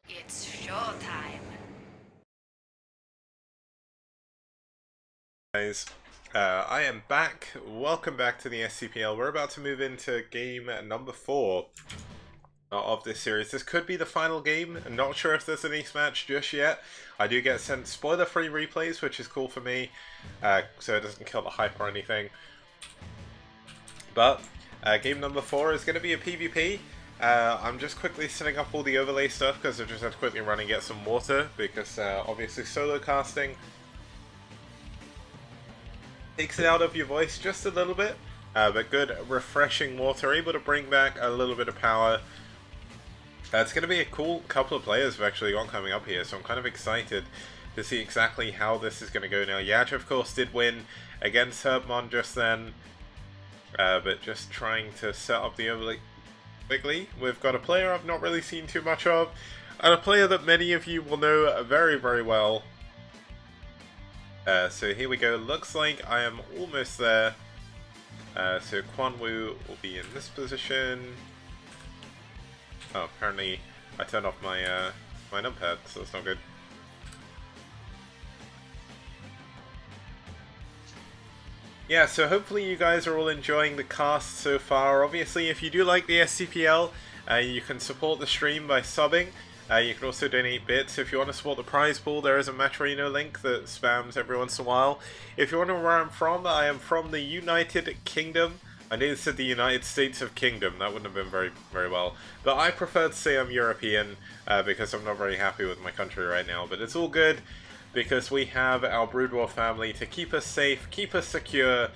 It's showtime. Guys, I am back. Welcome back to the STPL. We're about to move into game number 4 of this series. This could be the final game. I'm not sure if there's an ace match just yet. I do get sent spoiler-free replays, which is cool for me, so it doesn't kill the hype or anything. But game number 4 is going to be a PvP. I'm just quickly setting up all the overlay stuff because I just had to quickly run and get some water because obviously solo casting takes it out of your voice just a little bit, but good refreshing water, able to bring back a little bit of power. It's going to be a cool couple of players we've actually got coming up here, so I'm kind of excited to see exactly how this is going to go now. Yaj, of course, did win against Herbmon just then, but just trying to set up the overlay quickly. We've got a player I've not really seen too much of, and a player that many of you will know very, very well. So here we go. Looks like I am almost there. So Kwanwoo will be in this position. Oh, apparently I turned off my my numpad, so that's not good. Yeah, so hopefully you guys are all enjoying the cast so far. Obviously, if you do like the STPL, you can support the stream by subbing. You can also donate bits. If you want to support the prize pool, there is a Matrino link that spams every once in a while. If you wonder where I'm from, I am from the United Kingdom. I nearly said the United States of Kingdom. That wouldn't have been very well. But I prefer to say I'm European because I'm not very happy with my country right now. But it's all good because we have our Brood War family to keep us safe, keep us secure,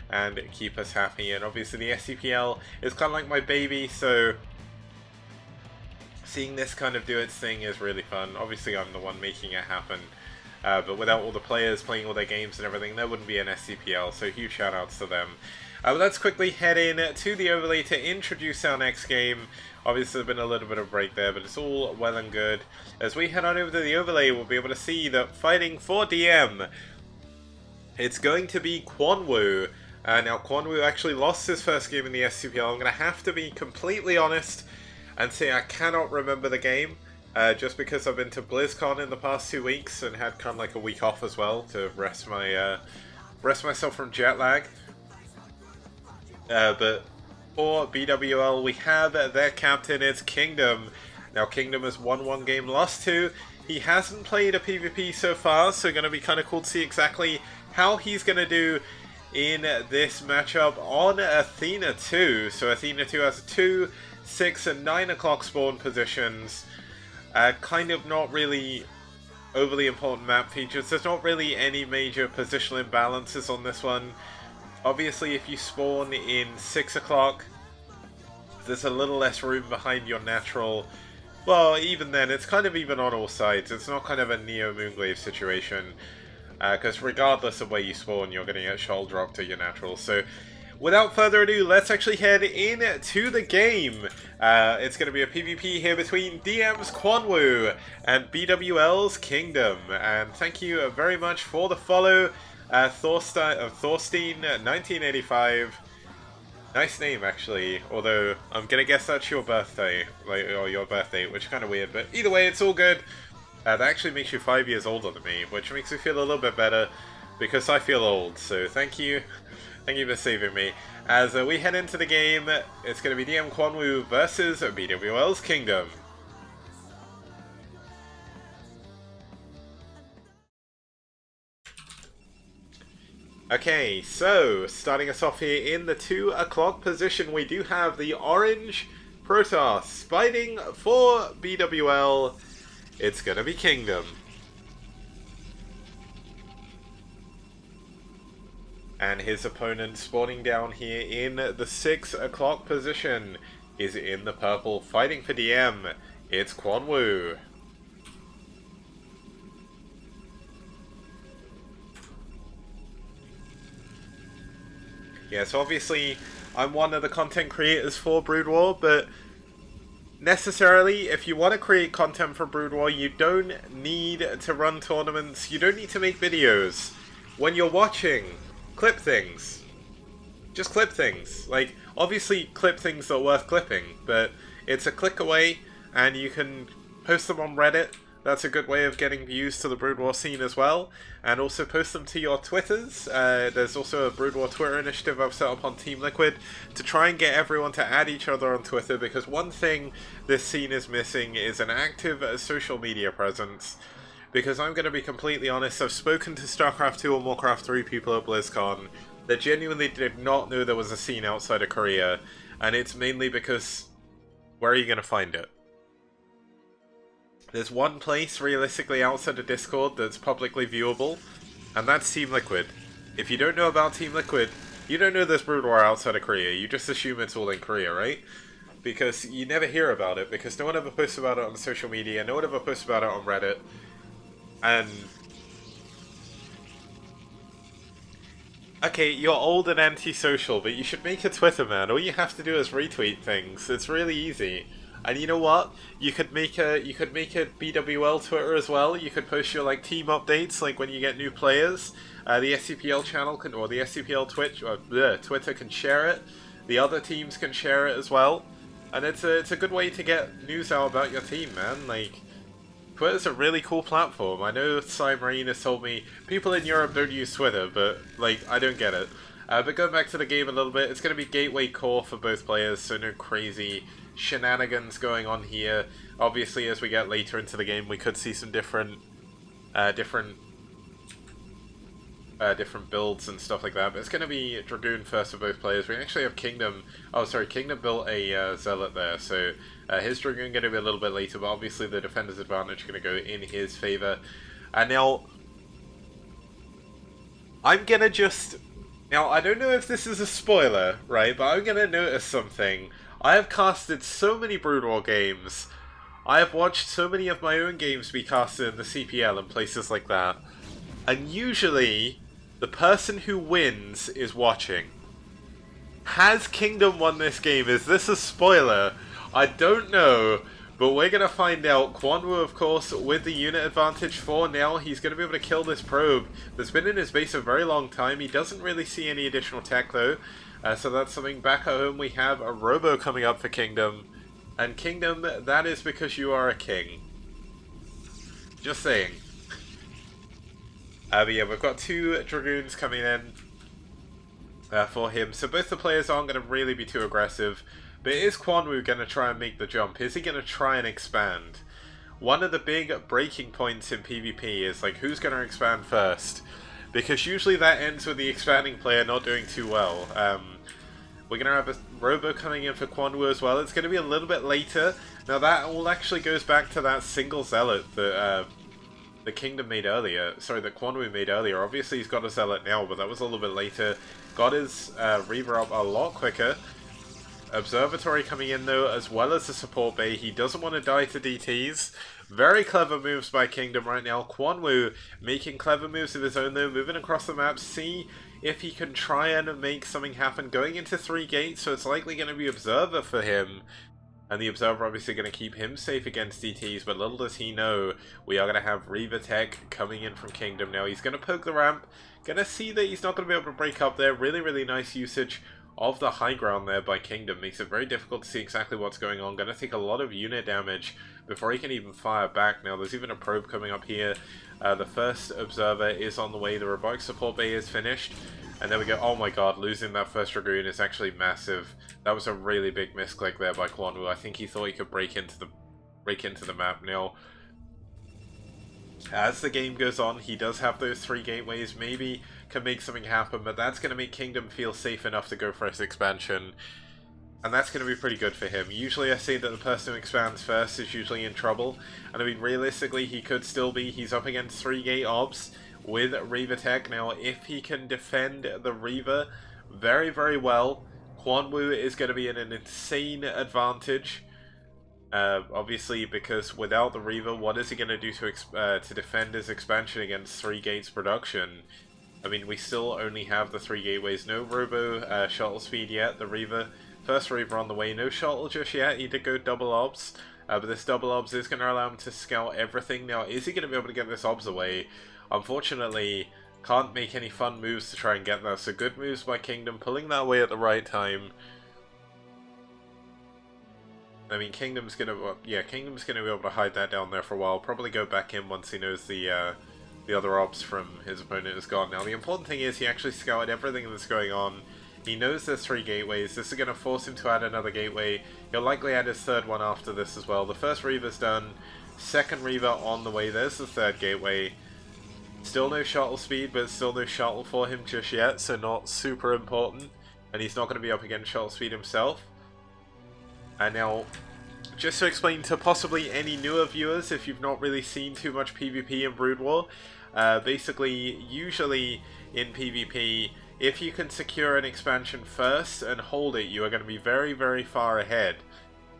and keep us happy. And obviously the STPL is kind of like my baby, so seeing this kind of do its thing is really fun. Obviously I'm the one making it happen, but without all the players playing all their games and everything, there wouldn't be an STPL, so huge shout outs to them. But let's quickly head in to the overlay to introduce our next game. Obviously there's been a little bit of a break there, but it's all well and good. As we head on over to the overlay, we'll be able to see that fighting for DM, it's going to be Kwanwoo. Now Kwanwoo actually lost his first game in the STPL. I'm going to have to be completely honest and say I cannot remember the game, just because I've been to BlizzCon in the past 2 weeks and had kind of like a week off as well to rest myself from jet lag. But for bwL, we have their captain, it's Kingdom. Now Kingdom has won 1 game, lost 2. He hasn't played a PvP so far, so going to be kind of cool to see exactly how he's going to do in this matchup on Athena 2. So Athena 2 has 2, 6 and 9 o'clock spawn positions. Kind of not really overly important map features. There's not really any major positional imbalances on this one. Obviously if you spawn in 6 o'clock, there's a little less room behind your natural. Well, even then, it's kind of even on all sides. It's not kind of a Neo Moonglaive situation, because regardless of where you spawn, you're going to get shoal dropped to your natural. So without further ado, let's actually head into the game. It's going to be a PvP here between DM's Kwanwoo and bwL's Kingdom. And thank you very much for the follow, Thorstein1985. Nice name, actually, although I'm going to guess that's your birthday, or your birthday, which is kind of weird, but either way, it's all good. That actually makes you 5 years older than me, which makes me feel a little bit better, because I feel old, so thank you. Thank you for saving me. As we head into the game, it's going to be DM Kwanwoo versus bwL's Kingdom. Okay, so starting us off here in the 2 o'clock position, we do have the orange Protoss fighting for bwL. It's going to be Kingdom. And his opponent spawning down here in the 6 o'clock position is in the purple, fighting for DM. It's Kwanwoo. Yeah, so obviously I'm one of the content creators for Brood War, but necessarily, if you want to create content for Brood War, you don't need to run tournaments, you don't need to make videos. When you're watching, clip things. Just clip things. Like, obviously clip things that are worth clipping, but it's a click away, and you can post them on Reddit. That's a good way of getting views to the Brood War scene as well. And also post them to your Twitters. There's also a Brood War Twitter initiative I've set up on Team Liquid to try and get everyone to add each other on Twitter, because one thing this scene is missing is an active social media presence. Because I'm going to be completely honest, I've spoken to StarCraft 2 or Warcraft 3 people at BlizzCon that genuinely did not know there was a scene outside of Korea, and it's mainly because where are you going to find it? There's one place, realistically, outside of Discord that's publicly viewable, and that's Team Liquid. If you don't know about Team Liquid, you don't know there's Brood War outside of Korea. You just assume it's all in Korea, right? Because you never hear about it, because no one ever posts about it on social media, no one ever posts about it on Reddit, and... Okay, you're old and antisocial, but you should make a Twitter, man. All you have to do is retweet things. It's really easy. And you know what? You could make a bwL Twitter as well. You could post your like team updates, like when you get new players. The STPL channel can, or the STPL Twitter can share it. The other teams can share it as well. And it's a good way to get news out about your team, man. Like, Twitter's a really cool platform. I know Marine has told me people in Europe don't use Twitter, but like I don't get it. But going back to the game a little bit, it's going to be gateway core for both players, so no crazy shenanigans going on here. Obviously, as we get later into the game, we could see some different builds and stuff like that. But it's going to be Dragoon first for both players. We actually have Kingdom. Oh, sorry, Kingdom built a Zealot there, so his Dragoon going to be a little bit later. But obviously, the defender's advantage going to go in his favor. And now, I'm gonna just. Now, I don't know if this is a spoiler, right? But I'm gonna notice something. I have casted so many Brood War games. I have watched so many of my own games be casted in the CPL and places like that. And usually, the person who wins is watching. Has Kingdom won this game? Is this a spoiler? I don't know, but we're going to find out. Kwanwoo, of course, with the unit advantage for now. He's going to be able to kill this probe that's been in his base a very long time. He doesn't really see any additional tech, though. So that's something. Back at home, we have a Robo coming up for Kingdom. And Kingdom, that is because you are a king. Just saying. But yeah, we've got two Dragoons coming in for him. So both the players aren't going to really be too aggressive. But is Kwanwoo going to try and make the jump? Is he going to try and expand? One of the big breaking points in PvP is like, who's going to expand first? Because usually that ends with the expanding player not doing too well. We're going to have a Robo coming in for Kwanwoo as well. It's going to be a little bit later. Now that all actually goes back to that single Zealot that the Kingdom made earlier. Sorry, that Kwanwoo made earlier. Obviously he's got a Zealot now, but that was a little bit later. Got his Reaver up a lot quicker. Observatory coming in though, as well as the support bay. He doesn't want to die to DTs. Very clever moves by Kingdom right now. Kwanwoo making clever moves of his own though, moving across the map. See if he can try and make something happen. Going into 3 gates, so it's likely going to be Observer for him. And the Observer obviously going to keep him safe against DTs, but little does he know, we are going to have Reaver Tech coming in from Kingdom. Now he's going to poke the ramp. Going to see that he's not going to be able to break up there. Really, really nice usage of the high ground there by Kingdom. Makes it very difficult to see exactly what's going on. Going to take a lot of unit damage before he can even fire back. Now there's even a probe coming up here. The first Observer is on the way. The robotic support bay is finished. And there we go. Oh my god, losing that first Dragoon is actually massive. That was a really big misclick there by Kwanwoo. I think he thought he could break into the map. Now, as the game goes on, he does have those 3 gateways. Maybe can make something happen, but that's going to make Kingdom feel safe enough to go for his expansion. And that's going to be pretty good for him. Usually I say that the person who expands first is usually in trouble. And I mean, realistically, he could still be. He's up against 3 gate obs with Reaver Tech. Now, if he can defend the Reaver very, very well, Kwanwoo is going to be in an insane advantage. Obviously, because without the Reaver, what is he going to do to defend his expansion against 3 gates production? I mean, we still only have the 3 gateways. No Robo shuttle speed yet. The Reaver, first Reaver on the way. No shuttle just yet. He did go double obs. But this double obs is going to allow him to scout everything. Now, is he going to be able to get this obs away? Unfortunately, can't make any fun moves to try and get that. So good moves by Kingdom, pulling that away at the right time. I mean, Kingdom's gonna, well, yeah, Kingdom's gonna be able to hide that down there for a while. Probably go back in once he knows the other ops from his opponent is gone. Now, the important thing is he actually scouted everything that's going on. He knows there's 3 gateways. This is going to force him to add another gateway. He'll likely add his 3rd one after this as well. The first Reaver's done. 2nd Reaver on the way. There's the 3rd gateway. Still no shuttle speed, but still no shuttle for him just yet, so not super important. And he's not going to be up against shuttle speed himself. And now, just to explain to possibly any newer viewers, if you've not really seen too much PvP in Brood War, basically, usually in PvP, if you can secure an expansion first and hold it, you are going to be very, very far ahead.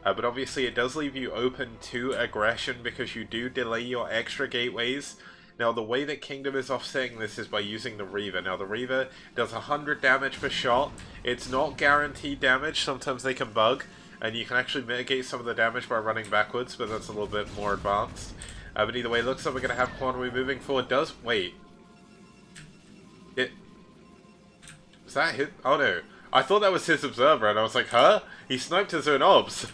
But obviously it does leave you open to aggression because you do delay your extra gateways. Now the way that Kingdom is offsetting this is by using the Reaver. Now the Reaver does 100 damage per shot. It's not guaranteed damage, sometimes they can bug. And you can actually mitigate some of the damage by running backwards, but that's a little bit more advanced. But either way, it looks like we're going to have Kwanwoo moving forward. Wait. Was that his? Oh no. I thought that was his observer, and I was like, huh? He sniped his own obs.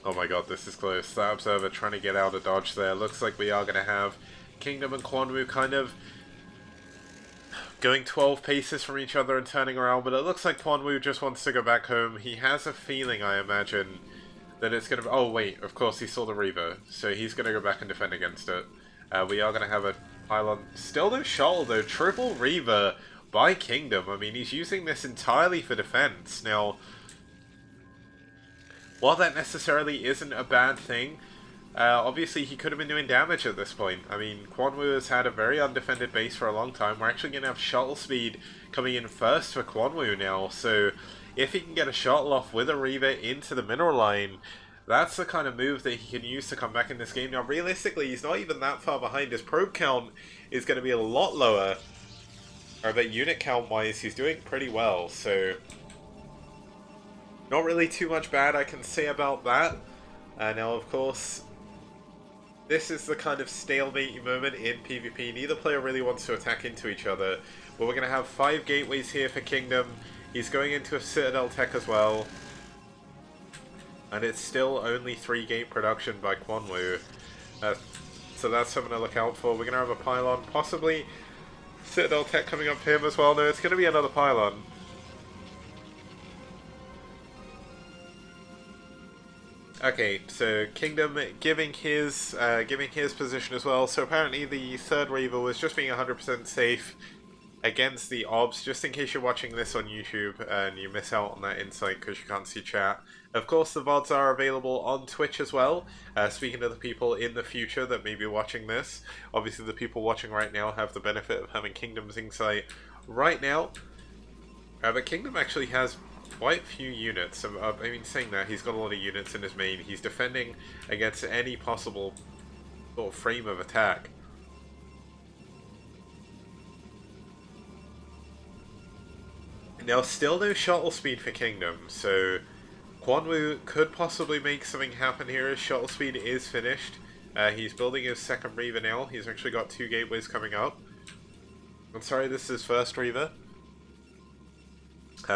Oh my god, this is close. That observer trying to get out of dodge there. Looks like we are going to have Kingdom and Kwanwoo kind of going 12 paces from each other and turning around, but it looks like Kwanwoo just wants to go back home. He has a feeling, I imagine, that it's going to be... Oh wait, of course he saw the Reaver, so he's going to go back and defend against it. We are going to have a pylon. Still no shuttle though. Triple Reaver by Kingdom. I mean, he's using this entirely for defense. Now, while that necessarily isn't a bad thing, obviously he could have been doing damage at this point. I mean, Kwanwoo has had a very undefended base for a long time. We're actually going to have shuttle speed coming in first for Kwanwoo now, so if he can get a shuttle off with a Reaver into the mineral line, that's the kind of move that he can use to come back in this game. Now, realistically, he's not even that far behind. His probe count is going to be a lot lower. But unit count-wise, he's doing pretty well, so not really too much bad I can say about that. Now, of course, this is the kind of stalemate moment in PvP. Neither player really wants to attack into each other. But we're going to have 5 gateways here for Kingdom. He's going into a Citadel tech as well. And it's still only 3 gate production by Kwanwoo. So that's something to look out for. We're going to have a pylon, possibly Citadel tech coming up for him as well. No, it's going to be another pylon. Okay, so Kingdom giving his position as well. So apparently the 3rd Reaver was just being 100% safe against the obs, just in case you're watching this on YouTube and you miss out on that insight because you can't see chat. Of course, the VODs are available on Twitch as well, speaking to the people in the future that may be watching this. Obviously, the people watching right now have the benefit of having Kingdom's insight right now. But Kingdom actually has quite a few units. I mean, saying that, he's got a lot of units in his main. He's defending against any possible sort of frame of attack. Now, still no shuttle speed for Kingdom, so Kwanwoo could possibly make something happen here. His shuttle speed is finished. He's building his 2nd Reaver now. He's actually got 2 gateways coming up. I'm sorry, this is his 1st Reaver.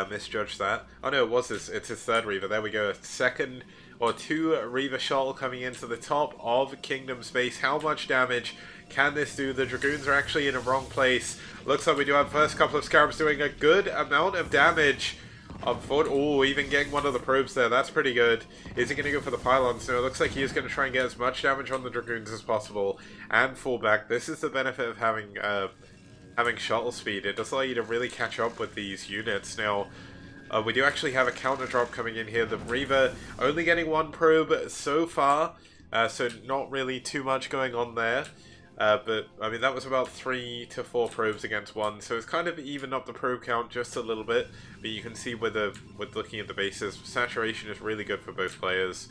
Misjudged that. Oh no, it's his 3rd Reaver. There we go. 2nd or 2 Reaver shuttle coming into the top of Kingdom space. How much damage can this do? The Dragoons are actually in a wrong place. Looks like we do have first couple of Scarabs doing a good amount of damage. Oh, even getting one of the probes there. That's pretty good. Is he going to go for the pylons? No, it looks like he is going to try and get as much damage on the Dragoons as possible and fall back. This is the benefit of having shuttle speed. It does allow you to really catch up with these units. Now, we do actually have a counter drop coming in here. The Reaver only getting 1 probe so far, so not really too much going on there. But, I mean, that was about 3 to 4 probes against 1, so it's kind of evened up the probe count just a little bit. But you can see with looking at the bases, saturation is really good for both players.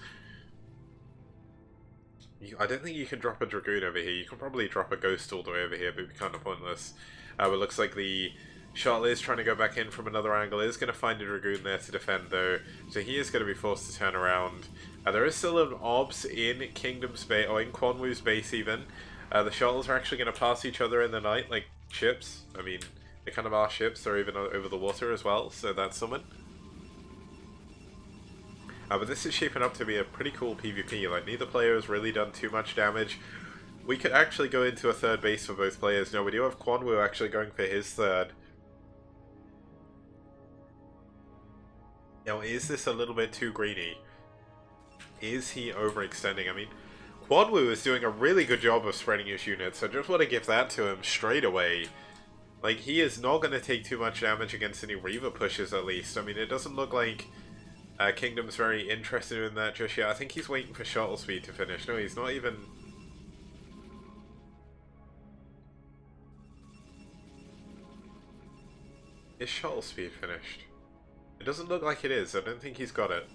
I don't think you can drop a Dragoon over here. You can probably drop a Ghost all the way over here, but it'd be kind of pointless. But it looks like the shuttle is trying to go back in from another angle. Is going to find a Dragoon there to defend, though. So he is going to be forced to turn around. There is still an obs in Kingdom's base, or in Kwanwoo's base even. The shuttles are actually going to pass each other in the night, like ships. I mean, they kind of are ships. They're even over the water as well, so that's something. But this is shaping up to be a pretty cool PvP. Like, neither player has really done too much damage. We could actually go into a third base for both players. No, we do have Kwanwoo actually going for his third. Now, is this a little bit too greedy? Is he overextending? I mean, Kwanwoo is doing a really good job of spreading his units. I just want to give that to him straight away. Like, he is not going to take too much damage against any Reaver pushes, at least. I mean, it doesn't look like Kingdom's very interested in that just yet. I think he's waiting for shuttle speed to finish. No, he's not even... Is shuttle speed finished? It doesn't look like it is. I don't think he's got it.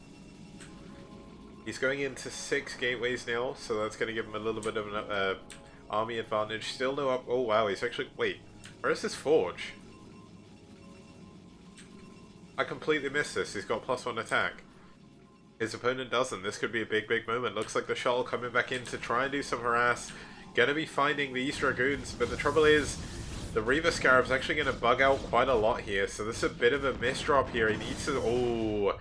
He's going into 6 gateways now, so that's going to give him a little bit of an army advantage. Still no up... Oh, wow, he's actually... Wait, where is his forge? I completely missed this. He's got +1 attack. His opponent doesn't. This could be a big, big moment. Looks like the shuttle coming back in to try and do some harass. Gonna be finding these Dragoons, but the trouble is, the Reaver Scarab's actually going to bug out quite a lot here, so this is a bit of a misdrop here. He needs to... Oh...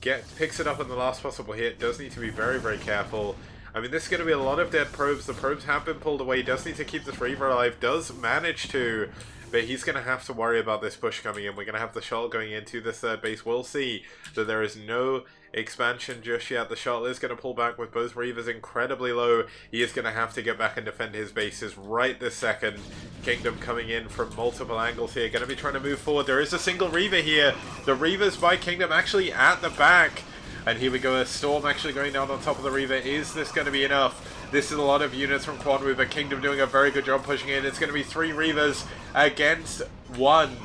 Picks it up on the last possible hit. Does need to be very, very careful. I mean, this is going to be a lot of dead probes. The probes have been pulled away. Does need to keep this Reaver alive. Does manage to... But he's going to have to worry about this push coming in. We're going to have the shuttle going into this third base. We'll see that there is no expansion just yet. The shuttle is going to pull back with both Reavers incredibly low. He is going to have to get back and defend his bases right this second. Kingdom coming in from multiple angles here. Going to be trying to move forward. There is a single Reaver here. The Reavers by Kingdom actually at the back. And here we go. A Storm actually going down on top of the Reaver. Is this going to be enough? This is a lot of units from Kwanwoo, but Kingdom doing a very good job pushing in. It's going to be 3 Reavers against 1.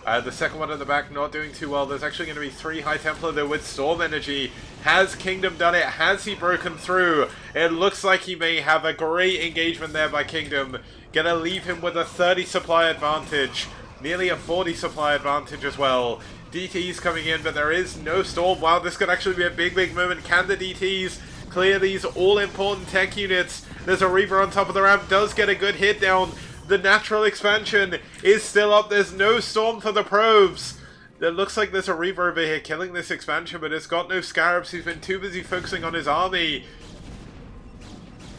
The second one in the back not doing too well. There's actually going to be 3 High Templar though with Storm Energy. Has Kingdom done it? Has he broken through? It looks like he may have a great engagement there by Kingdom. Going to leave him with a 30 supply advantage. Nearly a 40 supply advantage as well. DTs coming in, but there is no Storm. Wow, this could actually be a big, big moment. Can the DTs clear these all-important tech units? There's a Reaver on top of the ramp. Does get a good hit down. The natural expansion is still up. There's no Storm for the probes. It looks like there's a Reaver over here killing this expansion, but it's got no Scarabs. He's been too busy focusing on his army.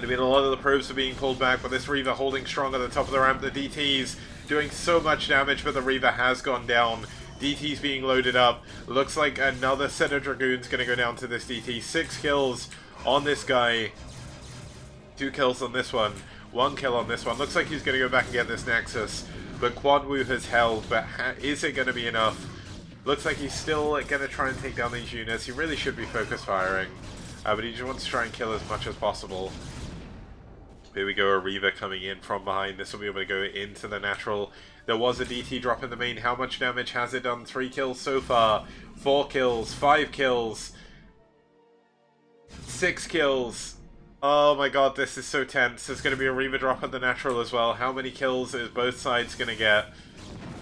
I mean, a lot of the probes are being pulled back, but this Reaver holding strong at the top of the ramp. The DTs doing so much damage, but the Reaver has gone down. DT's being loaded up. Looks like another set of Dragoons going to go down to this DT. 6 kills on this guy. 2 kills on this one. 1 kill on this one. Looks like he's going to go back and get this Nexus. But Kwanwoo has held. But is it going to be enough? Looks like he's still going to try and take down these units. He really should be focus firing. But he just wants to try and kill as much as possible. Here we go, a Reaver coming in from behind. This will be able to go into the natural. There was a DT drop in the main. How much damage has it done? 3 kills so far. 4 kills. 5 kills. 6 kills. Oh my god, this is so tense. There's going to be a Reaver drop at the natural as well. How many kills is both sides going to get?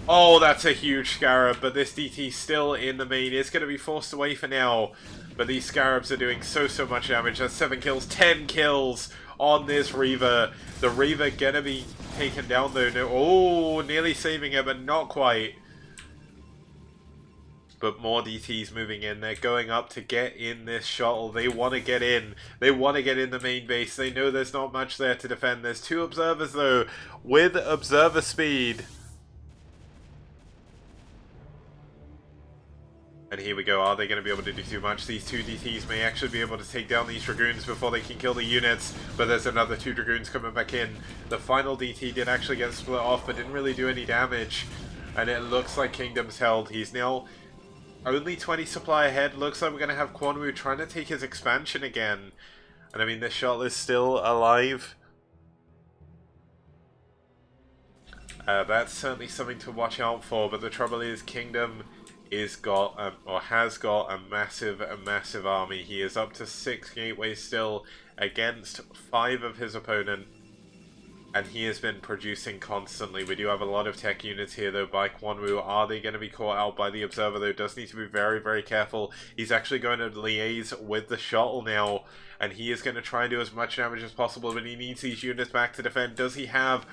Oh, that's a huge Scarab, but this DT still in the main is going to be forced away for now. But these Scarabs are doing so much damage. That's 7 kills, 10 kills on this Reaver. The Reaver gonna be taken down though. No, oh, nearly saving it, but not quite. But more DTs moving in. They're going up to get in this shuttle. They want to get in. They want to get in the main base. They know there's not much there to defend. There's 2 observers though, with observer speed. And here we go. Are they going to be able to do too much? These 2 DTs may actually be able to take down these Dragoons before they can kill the units. But there's another 2 Dragoons coming back in. The final DT did actually get split off, but didn't really do any damage. And it looks like Kingdom's held. He's now only 20 supply ahead. Looks like we're going to have Kwanwoo trying to take his expansion again. And I mean, this shuttle is still alive. That's certainly something to watch out for. But the trouble is, Kingdom has got a massive army. He is up to 6 gateways still against 5 of his opponent, and he has been producing constantly. We do have a lot of tech units here though by Kwanwoo. Are they going to be caught out by the observer though? Does need to be very careful. He's actually going to liaise with the shuttle now, and he is going to try and do as much damage as possible, but he needs these units back to defend. Does he have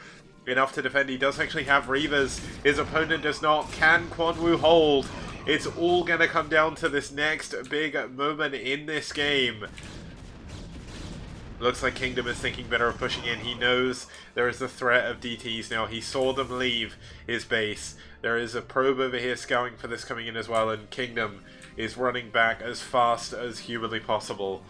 enough to defend? He does actually have Reavers. His opponent does not. Can Kwanwoo hold? It's all going to come down to this next big moment in this game. Looks like Kingdom is thinking better of pushing in. He knows there is the threat of DTs now. He saw them leave his base. There is a probe over here scouting for this coming in as well, and Kingdom is running back as fast as humanly possible.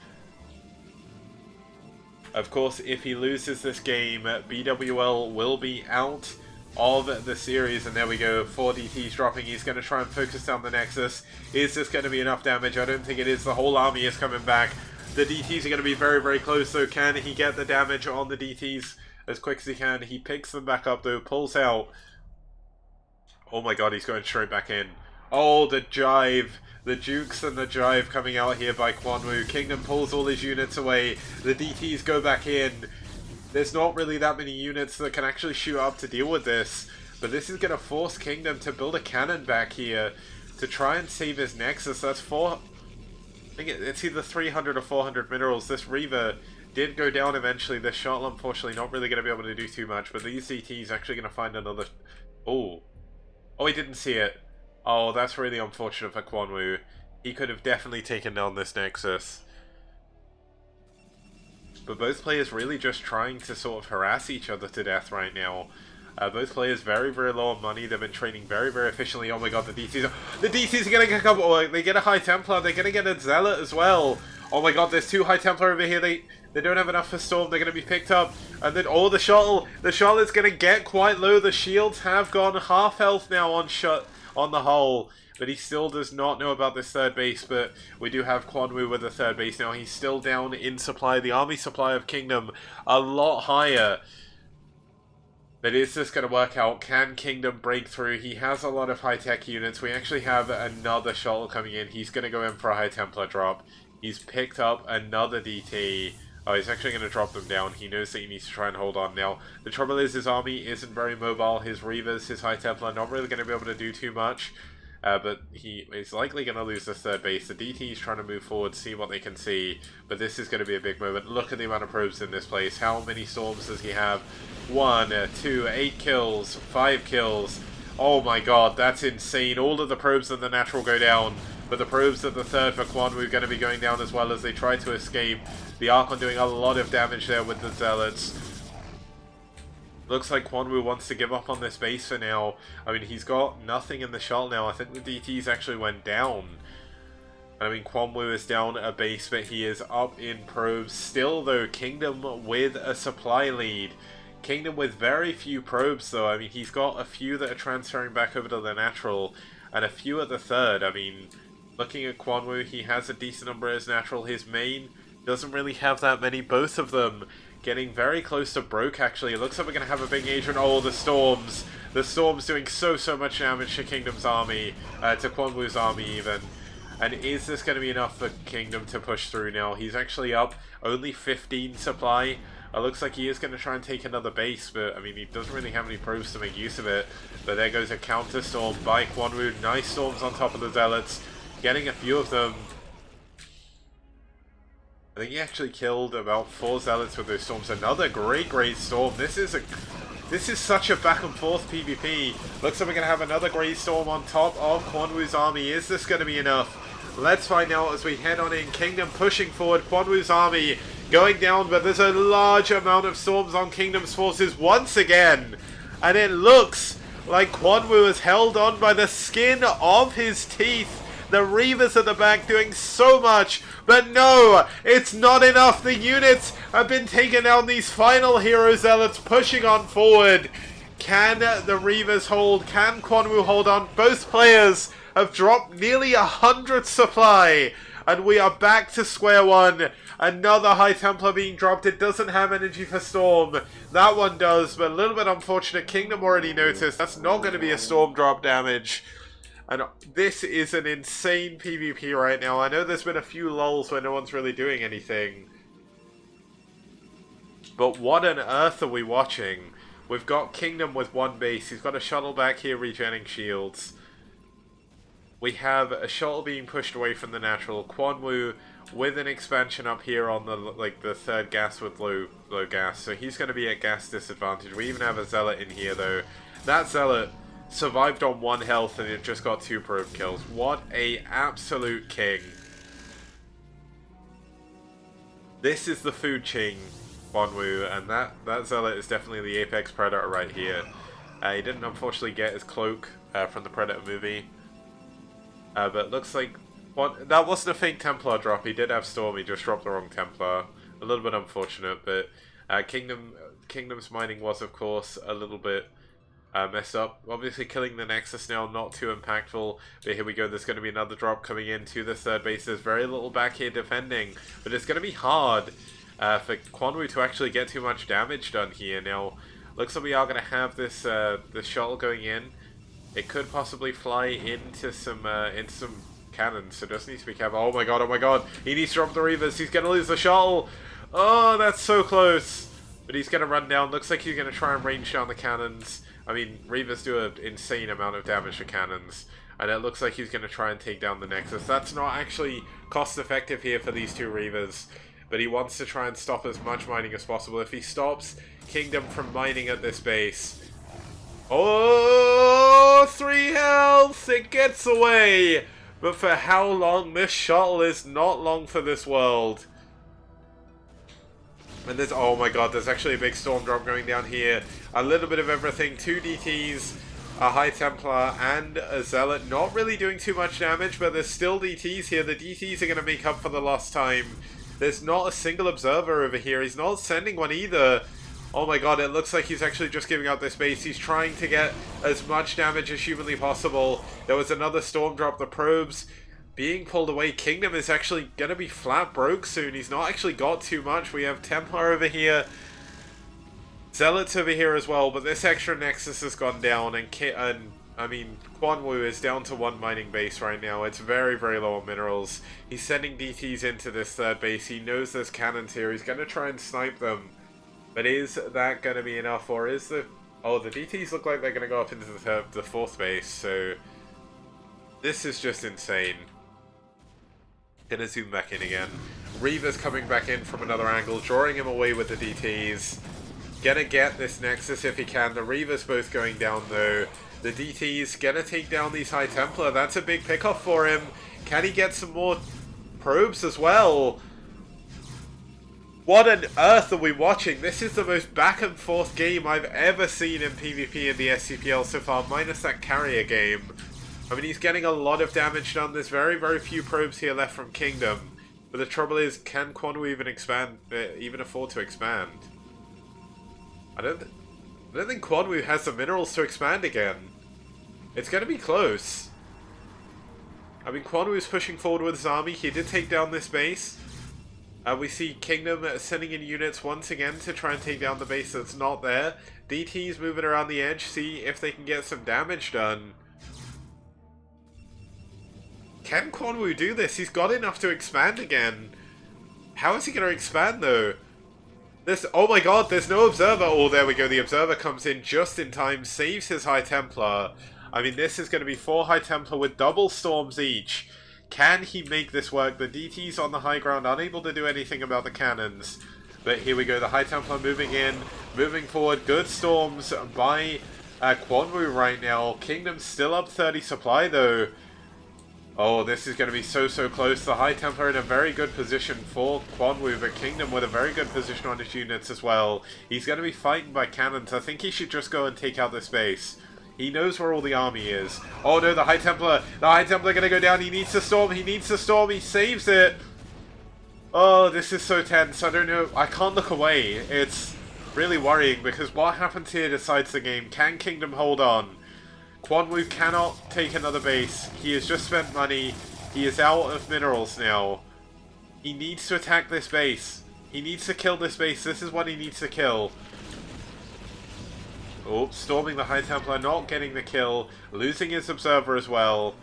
Of course, if he loses this game, bwL will be out of the series, and there we go, 4 DTs dropping. He's going to try and focus down the Nexus. Is this going to be enough damage? I don't think it is. The whole army is coming back. The DTs are going to be very, very close, though. Can he get the damage on the DTs as quick as he can? He picks them back up, though, pulls out. Oh my god, he's going straight back in. Oh, the jive. The jukes and the jive coming out here by Kwanwoo. Kingdom pulls all his units away. The DTs go back in. There's not really that many units that can actually shoot up to deal with this. But this is going to force Kingdom to build a cannon back here to try and save his Nexus. That's 4... I think it's either 300 or 400 minerals. This Reaver did go down eventually. This shuttle, unfortunately, not really going to be able to do too much. But these DTs actually going to find another... Oh. Oh, he didn't see it. Oh, that's really unfortunate for Kwanwoo. He could have definitely taken down this Nexus. But both players really just trying to sort of harass each other to death right now. Both players very, very low on money. They've been training very, very efficiently. Oh my god, the DTs are going to get a couple. Oh, they get a High Templar. They're going to get a Zealot as well. Oh my god, there's 2 High Templar over here. They don't have enough for Storm. They're going to be picked up. And then, oh, the shuttle. The shuttle is going to get quite low. The shields have gone half health now on the hull. But he still does not know about this third base. But we do have Kwanwoo with the third base now. He's still down in supply. The army supply of Kingdom a lot higher. But is this going to work out? Can Kingdom break through? He has a lot of high-tech units. We actually have another shuttle coming in. He's going to go in for a High Templar drop. He's picked up another DT. Oh, he's actually going to drop them down. He knows that he needs to try and hold on now. The trouble is his army isn't very mobile. His Reavers, his High Templar, not really going to be able to do too much. But he is likely going to lose the third base. The DT is trying to move forward, see what they can see. But this is going to be a big moment. Look at the amount of probes in this place. How many storms does he have? 1, 2, 8 kills, 5 kills. Oh my god, that's insane. All of the probes and the natural go down. But the probes of the third for Kwanwoo are going to be going down as well as they try to escape. The Archon doing a lot of damage there with the Zealots. Looks like Kwanwoo wants to give up on this base for now. I mean, he's got nothing in the shuttle now. I think the DTs actually went down. I mean, Kwanwoo is down a base, but he is up in probes. Still, though, Kingdom with a supply lead. Kingdom with very few probes, though. I mean, he's got a few that are transferring back over to the natural, and a few at the third. I mean, looking at Kwanwoo, he has a decent number as natural. His main doesn't really have that many. Both of them getting very close to broke, actually. It looks like we're going to have a big engagement. Oh, the Storms. The Storms doing so much damage to Kingdom's army, to Kwanwoo's army even. And is this going to be enough for Kingdom to push through now? He's actually up only 15 supply. It looks like he is going to try and take another base, but I mean, he doesn't really have any probes to make use of it. But there goes a counter storm by Kwanwoo. Nice storms on top of the Zealots, getting a few of them. I think he actually killed about 4 Zealots with those storms. Another great storm. This is such a back and forth PvP. Looks like we're going to have another great storm on top of Kwanwoo's army. Is this going to be enough? Let's find out as we head on in. Kingdom pushing forward. Kwanwoo's army going down, but there's a large amount of storms on Kingdom's forces once again. And it looks like Kwanwoo is held on by the skin of his teeth. The Reavers at the back doing so much, but no, it's not enough. The units have been taken down. These final hero Zealots pushing on forward. Can the Reavers hold? Can Kwanwoo hold on? Both players have dropped nearly 100 supply, and we are back to square one. Another High Templar being dropped. It doesn't have energy for Storm. That one does, but a little bit unfortunate. Kingdom already noticed. That's not going to be a Storm drop damage. And this is an insane PvP right now. I know there's been a few lulls where no one's really doing anything. But what on earth are we watching? We've got Kingdom with 1 base. He's got a shuttle back here regenning shields. We have a shuttle being pushed away from the natural. Kwanwoo with an expansion up here on the third gas with low gas. So he's going to be at gas disadvantage. We even have a Zealot in here though. That Zealot Survived on 1 health and it just got 2 probe kills. What a absolute king. This is the food king, Kwanwoo, and that Zealot is definitely the apex predator right here. He didn't unfortunately get his cloak from the Predator movie. But looks like that wasn't a fake Templar drop. He did have Storm, he just dropped the wrong Templar. A little bit unfortunate, but Kingdom's mining was of course a little bit messed up. Obviously killing the Nexus now, not too impactful, but here we go, there's going to be another drop coming into the third base. There's very little back here defending, but it's going to be hard for Kwanwoo to actually get too much damage done here. Now, looks like we are going to have this this shuttle going in. It could possibly fly into some cannons, so just needs to be careful. Oh my god, he needs to drop the Reavers, he's going to lose the shuttle! Oh, that's so close! But he's going to run down, looks like he's going to try and range down the cannons. I mean, Reavers do an insane amount of damage to cannons, and it looks like he's going to try and take down the Nexus. That's not actually cost effective here for these 2 Reavers, but he wants to try and stop as much mining as possible. If he stops Kingdom from mining at this base... Oh, 3 health! It gets away! But for how long? This shuttle is not long for this world. And there's, oh my god, there's actually a big storm drop going down here. A little bit of everything. 2 DTs, a High Templar, and a Zealot. Not really doing too much damage, but there's still DTs here. The DTs are going to make up for the lost time. There's not a single observer over here. He's not sending one either. Oh my god, it looks like he's actually just giving out this base. He's trying to get as much damage as humanly possible. There was another storm drop. The probes being pulled away. Kingdom is actually going to be flat broke soon. He's not actually got too much. We have Templar over here. Zealots over here as well. But this extra Nexus has gone down. And I mean, Kwanwoo is down to 1 mining base right now. It's very, very low on minerals. He's sending DTs into this third base. He knows there's cannons here. He's going to try and snipe them. But is that going to be enough, or is the... Oh, the DTs look like they're going to go up into the 4th base, so... This is just insane. Gonna zoom back in again. Reaver's coming back in from another angle, drawing him away with the DTs. Gonna get this Nexus if he can. The Reaver's both going down, though. The DTs gonna take down these High Templar. That's a big pickoff for him. Can he get some more probes as well? What on earth are we watching? This is the most back and forth game I've ever seen in PvP in the STPL so far, minus that carrier game. I mean, he's getting a lot of damage done. There's very, very few probes here left from Kingdom. But the trouble is, can Kwanwoo even expand, even afford to expand? I don't think Kwanwoo has the minerals to expand again. It's going to be close. I mean, Kwanwoo's pushing forward with his army. He did take down this base. We see Kingdom sending in units once again to try and take down the base that's not there. DT's moving around the edge, see if they can get some damage done. Can Kwanwoo do this? He's got enough to expand again. How is he going to expand though? Oh my god, there's no observer. Oh, there we go. The observer comes in just in time, saves his High Templar. I mean, this is going to be 4 High Templar with double storms each. Can he make this work? The DT's on the high ground, unable to do anything about the cannons. But here we go, the High Templar moving in, moving forward. Good storms by Kwanwoo right now. Kingdom's still up 30 supply though. Oh, this is going to be so close. The High Templar in a very good position for Kwanwoo, but Kingdom with a very good position on his units as well. He's going to be fighting by cannons. I think he should just go and take out this base. He knows where all the army is. Oh no, the High Templar going to go down. He needs to storm. He saves it. Oh, this is so tense. I don't know. I can't look away. It's really worrying because what happens here decides the game. Can Kingdom hold on? Kwanwoo cannot take another base. He has just spent money. He is out of minerals now. He needs to attack this base. He needs to kill this base. This is what he needs to kill. Oh, storming the High Templar, not getting the kill, losing his observer as well,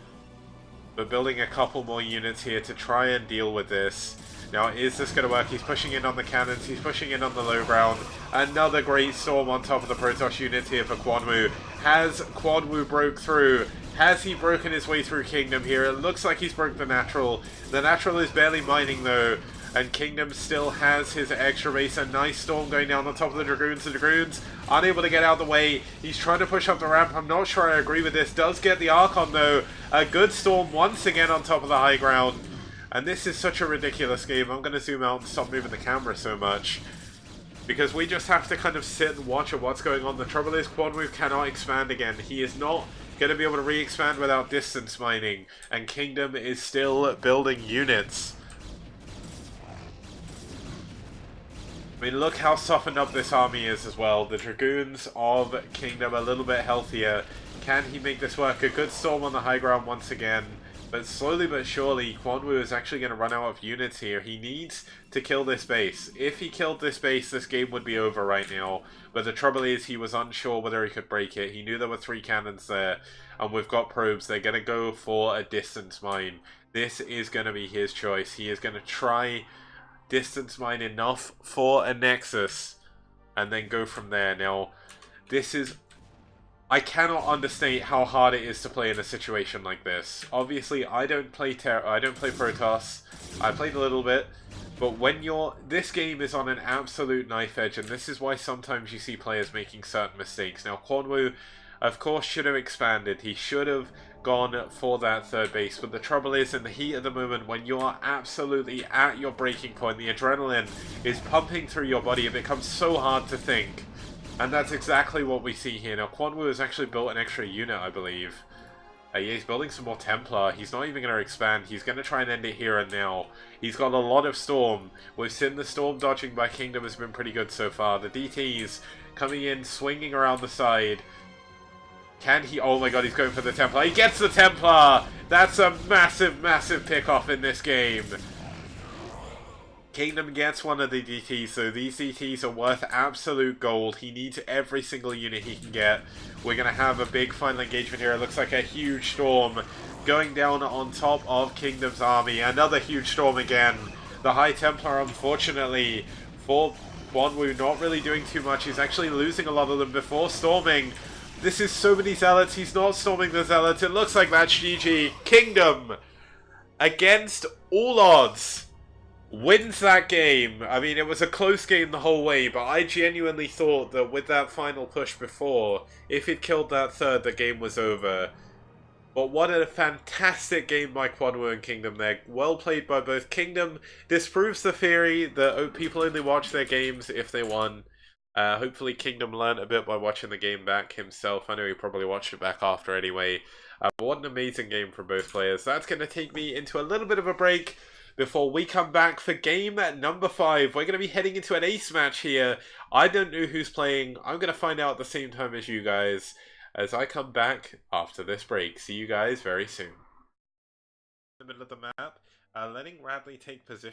but building a couple more units here to try and deal with this. Now, is this going to work? He's pushing in on the cannons, he's pushing in on the low ground. Another great storm on top of the Protoss units here for Kwanwoo. Has Kwanwoo broke through? Has he broken his way through Kingdom here? It looks like he's broke the Natural. The Natural is barely mining though. And Kingdom still has his extra base. A nice storm going down on top of the Dragoons. The Dragoons unable to get out of the way. He's trying to push up the ramp. I'm not sure I agree with this. Does get the Archon though. A good storm once again on top of the high ground. And this is such a ridiculous game. I'm going to zoom out and stop moving the camera so much, because we just have to kind of sit and watch at what's going on. The trouble is Kwanwoo cannot expand again. He is not going to be able to re-expand without distance mining. And Kingdom is still building units. I mean, look how softened up this army is as well. The Dragoons of Kingdom a little bit healthier. Can he make this work? A good storm on the high ground once again. But slowly but surely, Kwanwoo is actually going to run out of units here. He needs to kill this base. If he killed this base, this game would be over right now. But the trouble is, he was unsure whether he could break it. He knew there were 3 cannons there. And we've got probes. They're going to go for a distance mine. This is going to be his choice. He is going to try distance mine enough for a Nexus. And then go from there. Now, this is... I cannot understate how hard it is to play in a situation like this. Obviously, I don't play Protoss. I played a little bit, but when this game is on an absolute knife edge, and this is why sometimes you see players making certain mistakes. Now, Kwanwoo, of course, should have expanded. He should have gone for that third base, but the trouble is, in the heat of the moment, when you are absolutely at your breaking point, the adrenaline is pumping through your body, it becomes so hard to think. And that's exactly what we see here. Now, Kwanwoo has actually built an extra unit, I believe. Yeah, he's building some more Templar. He's not even going to expand. He's going to try and end it here and now. He's got a lot of Storm. We've seen the Storm dodging by Kingdom has been pretty good so far. The DTs coming in, swinging around the side. Can he... Oh my god, he's going for the Templar. He gets the Templar! That's a massive, massive pick-off in this game. Kingdom gets one of the DTs, so these DTs are worth absolute gold. He needs every single unit he can get. We're going to have a big final engagement here. It looks like a huge storm going down on top of Kingdom's army. Another huge storm again. The High Templar, unfortunately, for Kwanwoo, not really doing too much. He's actually losing a lot of them before storming. This is so many Zealots. He's not storming the Zealots. It looks like that's GG. Kingdom, against all odds, wins that game. I mean, it was a close game the whole way, but I genuinely thought that with that final push before, if he'd killed that third, the game was over. But what a fantastic game by Kwanwoo and Kingdom there. Well played by both. Kingdom disproves the theory that people only watch their games if they won. Hopefully Kingdom learned a bit by watching the game back himself. I know he probably watched it back after anyway. But what an amazing game from both players. That's going to take me into a little bit of a break before we come back for game number 5. We're going to be heading into an ace match here. I don't know who's playing. I'm going to find out at the same time as you guys as I come back after this break. See you guys very soon. In the middle of the map, letting Radley take position.